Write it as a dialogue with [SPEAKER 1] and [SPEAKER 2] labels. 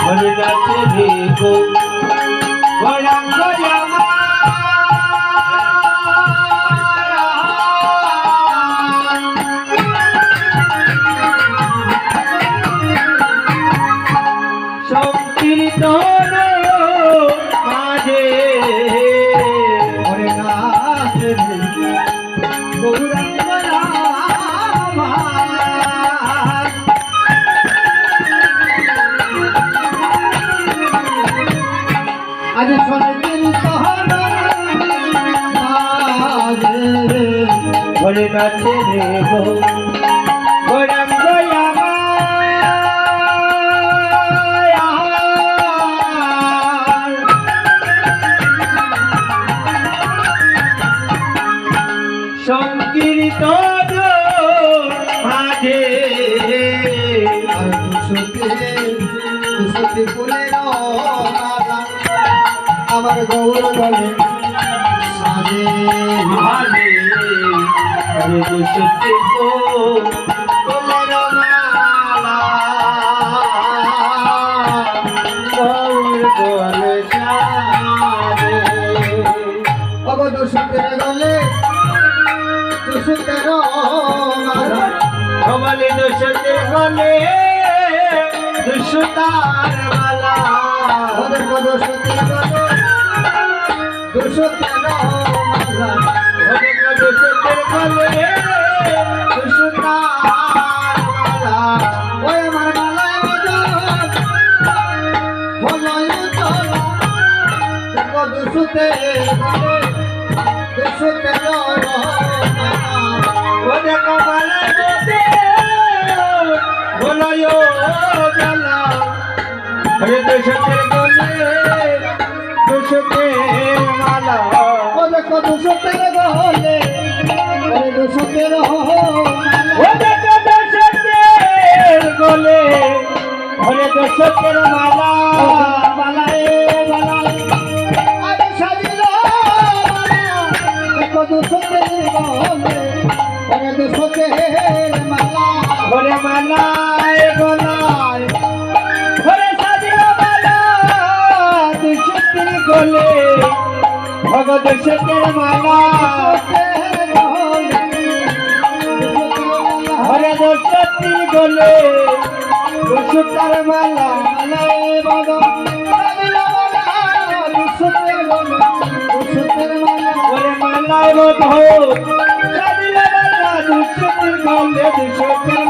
[SPEAKER 1] হরে নাচে রে গো গৌরাঙ্গ সংকীর্তন মাঝে হরে নাচে রে গৌরাঙ্গ আজ সংকীর্তন মাঝে হরে নাচে রে গো গৌরাঙ্গ সংকীর্তন মাঝে দুশোতে ফুলের আমার গৌর বলে সাজে ভালে দুশোতে ফুলের মালা গৌর বলে সাজে অব দুশোতে গলে কমলে দুশতে গলে দুশতার মালা দুশতে গলে দুশতার মালা দুশতে গলে দুশতার মালা ওই আমার মালায় বদল দুশতে গলে দুশতে ওরে কমলা গোতে বলায়ো জালা হরে দুশতের গলে দুশতের মালা ওরে দুশতের গলে হরে দুশতের ওরে দুশতের গলে হরে দুশতের মালা মালায়ে মালা আরে সাজিলো মালা দুশতের গলে হরে দুশতের মালা হরে মালায় গলায় হরে সাজিল মালা দুশতের গলে ভগ দুশতের মালা হরে দুশতের গলে দুশতের মালা মালায় ভগ সাজিল মালা দুশতের গলে দুশতের মালা হরে মালায় ভগ দুশতের গলে দুশতের